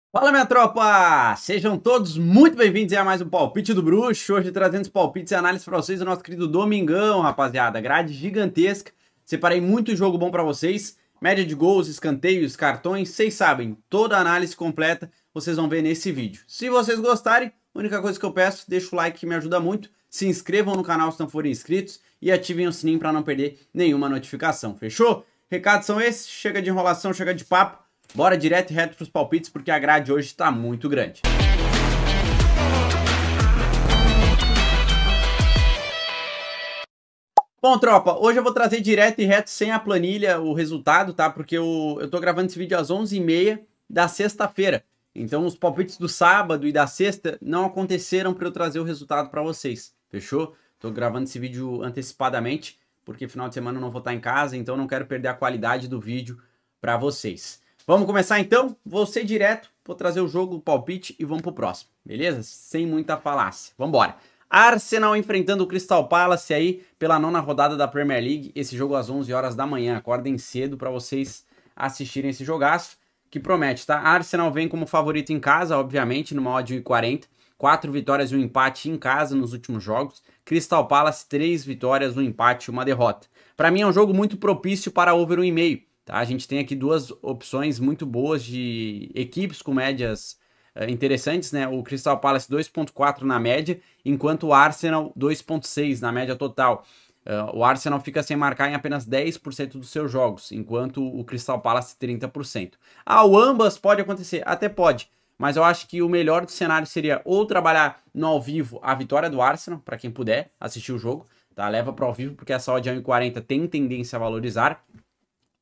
Fala, minha tropa! Sejam todos muito bem-vindos a mais um Palpite do Bruxo. Hoje trazendo os palpites e análises para vocês do nosso querido Domingão, rapaziada. Grade gigantesca. Separei muito jogo bom para vocês. Média de gols, escanteios, cartões. Vocês sabem, toda a análise completa vocês vão ver nesse vídeo. Se vocês gostarem, a única coisa que eu peço, deixa o like que me ajuda muito. Se inscrevam no canal se não forem inscritos e ativem o sininho para não perder nenhuma notificação. Fechou? Recados são esses. Chega de enrolação, chega de papo. Bora direto e reto para os palpites, porque a grade hoje está muito grande. Bom, tropa, hoje eu vou trazer direto e reto, sem a planilha, o resultado, tá? Porque eu tô gravando esse vídeo às 11h30 da sexta-feira. Então os palpites do sábado e da sexta não aconteceram para eu trazer o resultado para vocês, fechou? Tô gravando esse vídeo antecipadamente, porque final de semana eu não vou estar em casa, então não quero perder a qualidade do vídeo para vocês. Vamos começar então? Vou ser direto, vou trazer o jogo, o palpite e vamos pro próximo, beleza? Sem muita falácia. Vamos embora. Arsenal enfrentando o Crystal Palace aí pela 9ª rodada da Premier League. Esse jogo às 11 horas da manhã. Acordem cedo para vocês assistirem esse jogaço que promete, tá? Arsenal vem como favorito em casa, obviamente, numa odd 1,40. 4 vitórias e um empate em casa nos últimos jogos. Crystal Palace, 3 vitórias, um empate e uma derrota. Para mim é um jogo muito propício para over 1,5. Tá? A gente tem aqui duas opções muito boas de equipes com médias interessantes, né? O Crystal Palace 2,4 na média, enquanto o Arsenal 2,6 na média total. O Arsenal fica sem marcar em apenas 10% dos seus jogos, enquanto o Crystal Palace 30%. O ambas pode acontecer? Até pode, mas eu acho que o melhor do cenário seria ou trabalhar no ao vivo a vitória do Arsenal, para quem puder assistir o jogo, tá? Leva para o ao vivo, porque essa odd 1,40 tem tendência a valorizar.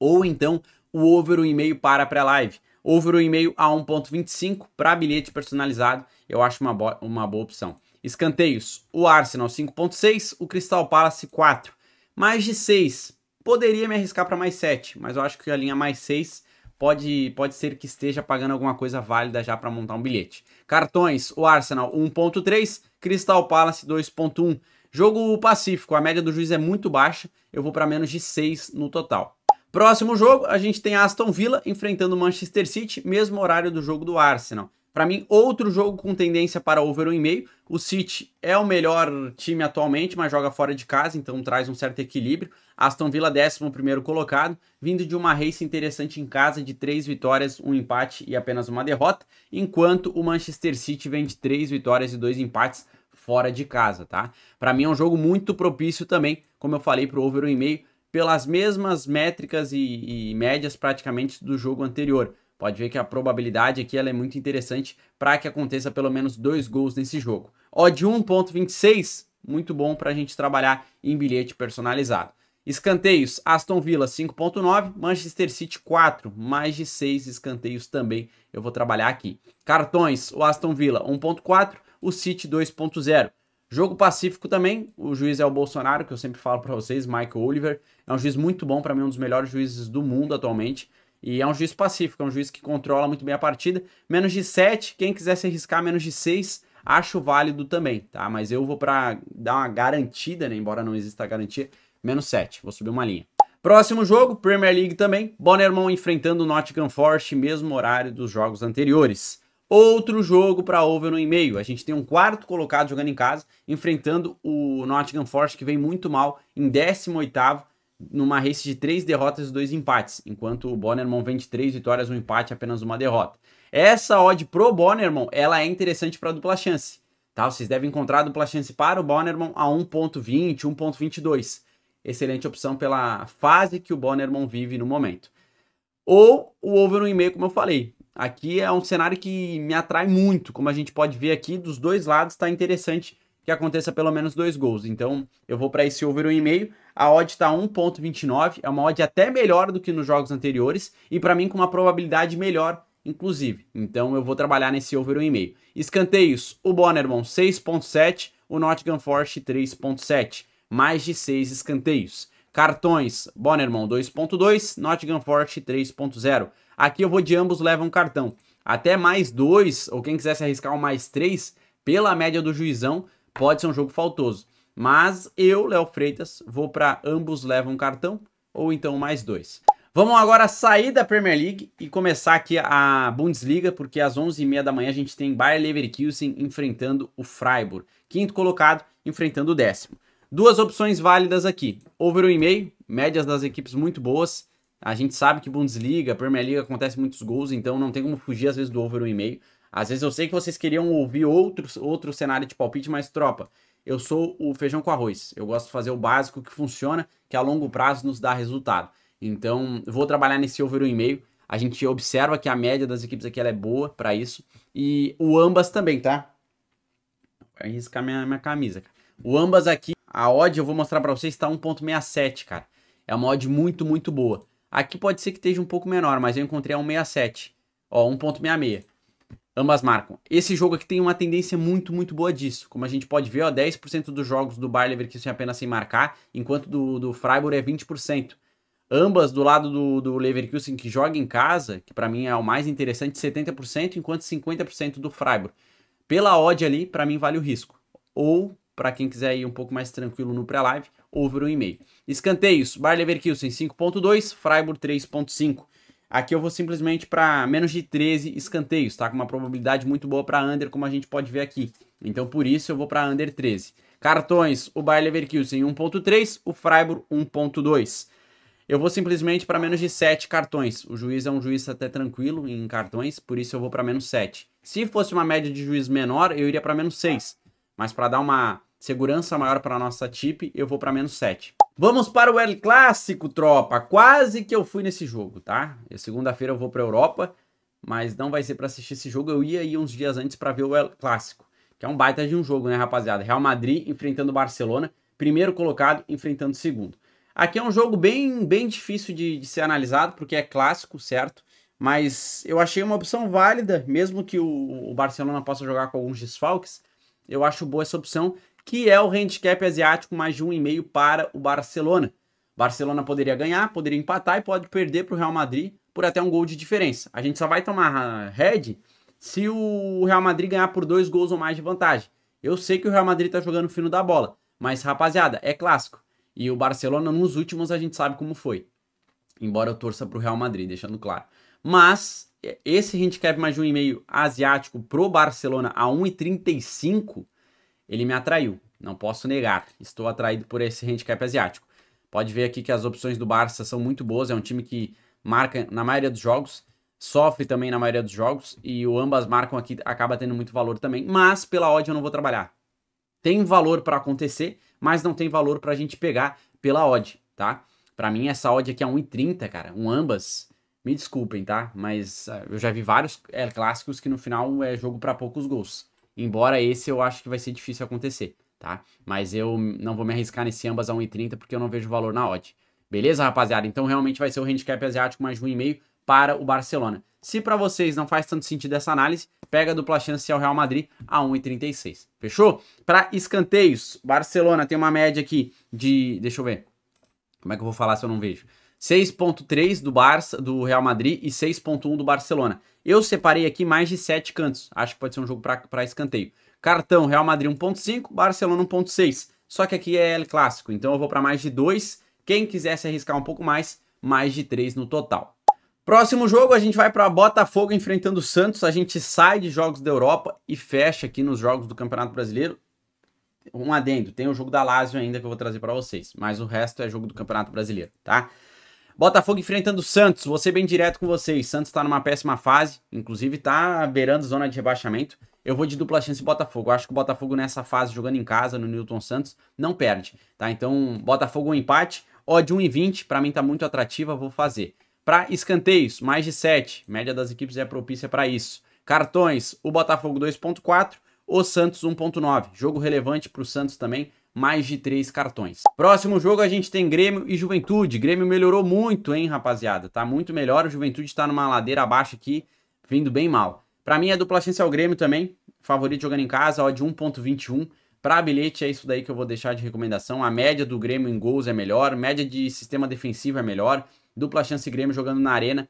Ou então o over 1,5 para a pré-live. Over 1,5 a 1,25 para bilhete personalizado, eu acho uma boa opção. Escanteios, o Arsenal 5,6, o Crystal Palace 4. Mais de 6, poderia me arriscar para mais 7, mas eu acho que a linha mais 6 pode ser que esteja pagando alguma coisa válida já para montar um bilhete. Cartões, o Arsenal 1,3, Crystal Palace 2,1. Jogo pacífico, a média do juiz é muito baixa, eu vou para menos de 6 no total. Próximo jogo, a gente tem a Aston Villa enfrentando o Manchester City, mesmo horário do jogo do Arsenal. Para mim, outro jogo com tendência para over 1,5. O City é o melhor time atualmente, mas joga fora de casa, então traz um certo equilíbrio. Aston Villa 11º colocado, vindo de uma race interessante em casa de 3 vitórias, um empate e apenas uma derrota, enquanto o Manchester City vem de 3 vitórias e 2 empates fora de casa, tá? Para mim é um jogo muito propício também, como eu falei, para o over 1,5. Pelas mesmas métricas e médias praticamente do jogo anterior. Pode ver que a probabilidade aqui ela é muito interessante para que aconteça pelo menos 2 gols nesse jogo. Odd 1,26, muito bom para a gente trabalhar em bilhete personalizado. Escanteios, Aston Villa 5,9, Manchester City 4, mais de 6 escanteios também eu vou trabalhar aqui. Cartões, o Aston Villa 1,4, o City 2,0. Jogo pacífico também, o juiz é o Bolsonaro, que eu sempre falo para vocês, Michael Oliver. É um juiz muito bom, para mim um dos melhores juízes do mundo atualmente. E é um juiz pacífico, é um juiz que controla muito bem a partida. Menos de 7, quem quiser se arriscar menos de 6, acho válido também, tá? Mas eu vou para dar uma garantida, né? Embora não exista garantia, menos 7, vou subir uma linha. Próximo jogo, Premier League também, Bournemouth enfrentando o Nottingham Forest, mesmo horário dos jogos anteriores. Outro jogo para over 1,5. A gente tem um 4º colocado jogando em casa, enfrentando o Nottingham Forest, que vem muito mal, em 18º, numa race de 3 derrotas e 2 empates, enquanto o Bournemouth vem de 3 vitórias, um empate e apenas uma derrota. Essa odd pro Bournemouth, ela é interessante para dupla chance, tá? Vocês devem encontrar a dupla chance para o Bournemouth a 1,20, 1,22. Excelente opção pela fase que o Bournemouth vive no momento. Ou o over 1,5, como eu falei. Aqui é um cenário que me atrai muito, como a gente pode ver aqui, dos dois lados está interessante que aconteça pelo menos 2 gols. Então eu vou para esse over 1,5, a odd está 1,29, é uma odd até melhor do que nos jogos anteriores e para mim com uma probabilidade melhor, inclusive. Então eu vou trabalhar nesse over 1,5. Escanteios, o Bournemouth 6,7, o Nottingham Forest 3,7, mais de 6 escanteios. Cartões, Bournemouth 2,2, Nottingham Forest 3,0. Aqui eu vou de ambos levam cartão. Até mais 2, ou quem quiser se arriscar um mais 3, pela média do juizão, pode ser um jogo faltoso. Mas eu, Léo Freitas, vou para ambos levam cartão, ou então mais 2. Vamos agora sair da Premier League e começar aqui a Bundesliga, porque às 11h30 da manhã a gente tem Bayer Leverkusen enfrentando o Freiburg. Quinto colocado enfrentando o 10º. Duas opções válidas aqui. Over 1,5, médias das equipes muito boas. A gente sabe que Bundesliga, Premier League acontece muitos gols, então não tem como fugir às vezes do over 1,5. Às vezes eu sei que vocês queriam ouvir outro cenário de palpite, mas tropa, eu sou o feijão com arroz. Eu gosto de fazer o básico que funciona, que a longo prazo nos dá resultado. Então, vou trabalhar nesse over 1,5. A gente observa que a média das equipes aqui ela é boa para isso. E o ambas também, tá? Vai riscar minha camisa, cara. O ambas aqui, a odd eu vou mostrar para vocês, está 1,67, cara. É uma odd muito, muito boa. Aqui pode ser que esteja um pouco menor, mas eu encontrei a 1,67. Ó, 1,66. Ambas marcam. Esse jogo aqui tem uma tendência muito, muito boa disso. Como a gente pode ver, ó, 10% dos jogos do Bayer Leverkusen apenas sem marcar, enquanto do Freiburg é 20%. Ambas do lado do Leverkusen que joga em casa, que para mim é o mais interessante, 70%, enquanto 50% do Freiburg. Pela odd ali, para mim vale o risco. Ou, para quem quiser ir um pouco mais tranquilo no pré-live, over 1,5. Escanteios, Bayer Leverkusen 5,2, Freiburg 3,5. Aqui eu vou simplesmente para menos de 13 escanteios, tá? Com uma probabilidade muito boa para under, como a gente pode ver aqui. Então, por isso, eu vou para under 13. Cartões, o Bayer Leverkusen 1,3, o Freiburg 1,2. Eu vou simplesmente para menos de 7 cartões. O juiz é um juiz até tranquilo em cartões, por isso eu vou para menos 7. Se fosse uma média de juiz menor, eu iria para menos 6. Mas para dar uma segurança maior para a nossa tip, eu vou para menos 7. Vamos para o El Clássico, tropa. Quase que eu fui nesse jogo, tá? Segunda-feira eu vou para a Europa, mas não vai ser para assistir esse jogo. Eu ia ir uns dias antes para ver o El Clássico, que é um baita de um jogo, né, rapaziada? Real Madrid enfrentando o Barcelona, primeiro colocado enfrentando o segundo. Aqui é um jogo bem difícil de ser analisado, porque é clássico, certo? Mas eu achei uma opção válida, mesmo que o Barcelona possa jogar com alguns desfalques. Eu acho boa essa opção, que é o handicap asiático mais de 1,5 para o Barcelona. Barcelona poderia ganhar, poderia empatar e pode perder para o Real Madrid por até um gol de diferença. A gente só vai tomar head se o Real Madrid ganhar por 2 gols ou mais de vantagem. Eu sei que o Real Madrid está jogando fino da bola, mas rapaziada, é clássico. E o Barcelona, nos últimos, a gente sabe como foi. Embora eu torça para o Real Madrid, deixando claro. Mas, esse handicap mais de 1,5 asiático pro Barcelona a 1,35, ele me atraiu. Não posso negar. Estou atraído por esse handicap asiático. Pode ver aqui que as opções do Barça são muito boas. É um time que marca na maioria dos jogos. Sofre também na maioria dos jogos. E o ambas marcam aqui, acaba tendo muito valor também. Mas, pela odd, eu não vou trabalhar. Tem valor para acontecer, mas não tem valor pra gente pegar pela odd, tá? Pra mim, essa odd aqui é 1,30, cara. Ambas, me desculpem, tá? Mas eu já vi vários clássicos que no final é jogo pra poucos gols. Embora esse eu acho que vai ser difícil acontecer, tá? Mas eu não vou me arriscar nesse ambas a 1,30 porque eu não vejo valor na odd. Beleza, rapaziada? Então realmente vai ser o handicap asiático mais de 1,5 para o Barcelona. Se para vocês não faz tanto sentido essa análise, pega a dupla chance ao Real Madrid a 1,36. Fechou? Para escanteios, Barcelona tem uma média aqui de... Deixa eu ver. Como é que eu vou falar se eu não vejo? 6,3 do Barça, do Real Madrid e 6,1 do Barcelona. Eu separei aqui mais de 7 cantos. Acho que pode ser um jogo para escanteio. Cartão, Real Madrid 1,5, Barcelona 1,6. Só que aqui é El Clássico, então eu vou para mais de 2. Quem quiser se arriscar um pouco mais de 3 no total. Próximo jogo, a gente vai para Botafogo enfrentando o Santos. A gente sai de jogos da Europa e fecha aqui nos jogos do Campeonato Brasileiro. Um adendo, tem o jogo da Lazio ainda que eu vou trazer para vocês, mas o resto é jogo do Campeonato Brasileiro, tá? Botafogo enfrentando o Santos, vou ser bem direto com vocês. Santos tá numa péssima fase, inclusive tá beirando zona de rebaixamento. Eu vou de dupla chance Botafogo. Eu acho que o Botafogo nessa fase, jogando em casa, no Newton Santos, não perde, tá? Então, Botafogo um empate, odd 1,20, para mim tá muito atrativa, vou fazer. Para escanteios, mais de 7. Média das equipes é propícia para isso. Cartões, o Botafogo 2,4, o Santos 1,9. Jogo relevante para o Santos também, mais de 3 cartões. Próximo jogo a gente tem Grêmio e Juventude. Grêmio melhorou muito, hein, rapaziada? Tá muito melhor. O Juventude está numa ladeira abaixo aqui, vindo bem mal. Para mim é dupla chance ao Grêmio também. Favorito jogando em casa, odd 1,21. Para bilhete é isso daí que eu vou deixar de recomendação. A média do Grêmio em gols é melhor, média de sistema defensivo é melhor. Dupla chance Grêmio jogando na arena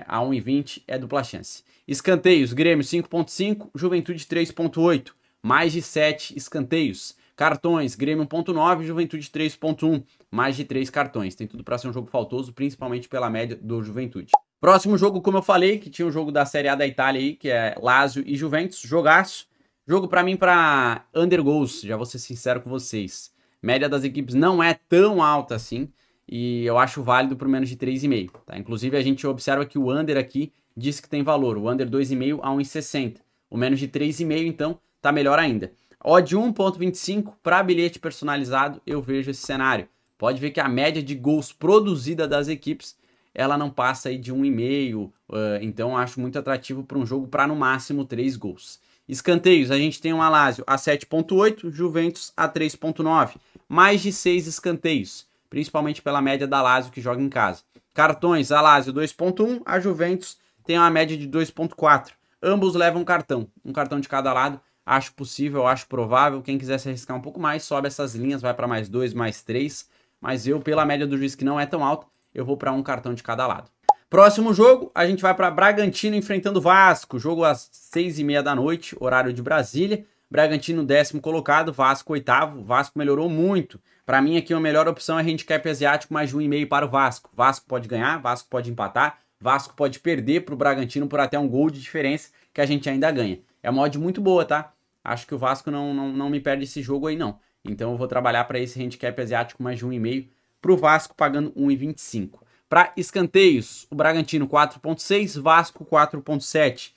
a 1,20 é dupla chance. Escanteios, Grêmio 5,5, Juventude 3,8. Mais de 7 escanteios. Cartões, Grêmio 1.9, Juventude 3.1, mais de 3 cartões. Tem tudo para ser um jogo faltoso, principalmente pela média do Juventude. Próximo jogo, como eu falei, que tinha um jogo da Série A da Itália aí, que é Lazio e Juventus, jogaço. Jogo para mim para under goals, já vou ser sincero com vocês. Média das equipes não é tão alta assim, e eu acho válido por menos de 3,5, tá? Inclusive a gente observa que o under aqui diz que tem valor, o under 2,5 a 1,60. O menos de 3,5 então tá melhor ainda. Odd 1.25 para bilhete personalizado, eu vejo esse cenário. Pode ver que a média de gols produzida das equipes ela não passa aí de 1,5, então acho muito atrativo para um jogo para no máximo 3 gols. Escanteios, a gente tem um Lazio a 7.8, Juventus a 3.9, mais de 6 escanteios, principalmente pela média da Lazio que joga em casa. Cartões, a Lazio 2.1, a Juventus tem uma média de 2.4, ambos levam um cartão de cada lado, acho possível, acho provável, quem quiser se arriscar um pouco mais, sobe essas linhas, vai para mais 2, mais 3, mas eu, pela média do juiz que não é tão alta, eu vou para um cartão de cada lado. Próximo jogo, a gente vai para Bragantino enfrentando Vasco. Jogo às 6h30 da noite, horário de Brasília. Bragantino 10º colocado, Vasco 8º. Vasco melhorou muito. Para mim aqui a melhor opção é handicap asiático mais de 1,5 para o Vasco. Vasco pode ganhar, Vasco pode empatar, Vasco pode perder para o Bragantino por até um gol de diferença que a gente ainda ganha. É uma odd muito boa, tá? Acho que o Vasco não me perde esse jogo aí não. Então eu vou trabalhar para esse handicap asiático mais de 1,5 para o Vasco pagando 1,25. Para escanteios, o Bragantino 4.6, Vasco 4.7.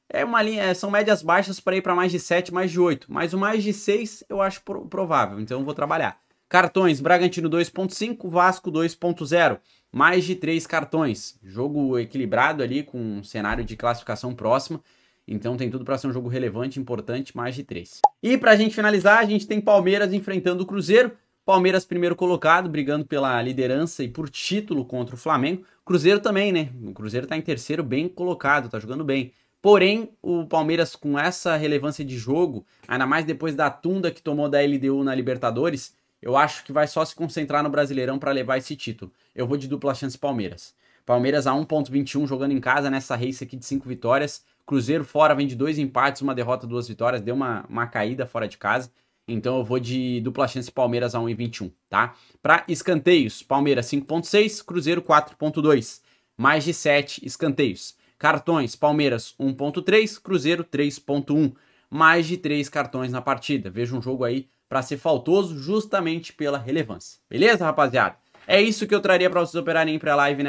É uma linha, são médias baixas para ir para mais de 7, mais de 8. Mas o mais de 6 eu acho provável, então eu vou trabalhar. Cartões, Bragantino 2.5, Vasco 2.0. Mais de 3 cartões. Jogo equilibrado ali, com um cenário de classificação próxima. Então tem tudo para ser um jogo relevante, importante, mais de 3. E para a gente finalizar, a gente tem Palmeiras enfrentando o Cruzeiro. Palmeiras primeiro colocado, brigando pela liderança e por título contra o Flamengo. Cruzeiro também, né? O Cruzeiro tá em terceiro, bem colocado, tá jogando bem. Porém, o Palmeiras com essa relevância de jogo, ainda mais depois da tunda que tomou da LDU na Libertadores, eu acho que vai só se concentrar no Brasileirão para levar esse título. Eu vou de dupla chance Palmeiras. Palmeiras a 1.21 jogando em casa nessa race aqui de 5 vitórias. Cruzeiro fora vem de 2 empates, uma derrota, 2 vitórias, deu uma caída fora de casa. Então eu vou de dupla chance Palmeiras a 1,21, tá? Para escanteios, Palmeiras 5.6, Cruzeiro 4.2, mais de 7 escanteios. Cartões, Palmeiras 1.3, Cruzeiro 3.1, mais de 3 cartões na partida. Veja um jogo aí para ser faltoso justamente pela relevância. Beleza, rapaziada? É isso que eu traria para vocês operarem para a live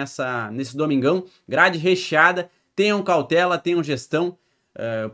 nesse domingão. Grade recheada, tenham cautela, tenham gestão.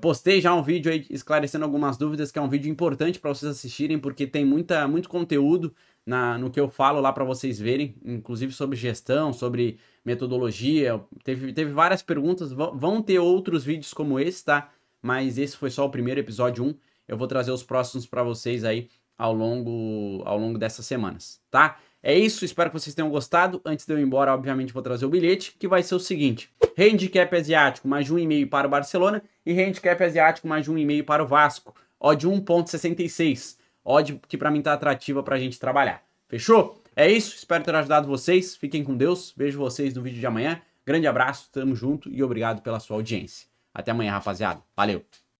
Postei já um vídeo aí esclarecendo algumas dúvidas, que é um vídeo importante para vocês assistirem, porque tem muito conteúdo no que eu falo lá para vocês verem, inclusive sobre gestão, sobre metodologia. Teve várias perguntas, vão ter outros vídeos como esse, tá? Mas esse foi só o primeiro, episódio 1. Eu vou trazer os próximos para vocês aí ao longo dessas semanas, tá? É isso, espero que vocês tenham gostado. Antes de eu ir embora, obviamente, vou trazer o bilhete, que vai ser o seguinte: handicap asiático mais de 1,5 para o Barcelona e handicap asiático mais de 1,5 para o Vasco. Odd 1.66. Odd que para mim tá atrativa pra gente trabalhar. Fechou? É isso, espero ter ajudado vocês. Fiquem com Deus. Vejo vocês no vídeo de amanhã. Grande abraço, tamo junto e obrigado pela sua audiência. Até amanhã, rapaziada. Valeu!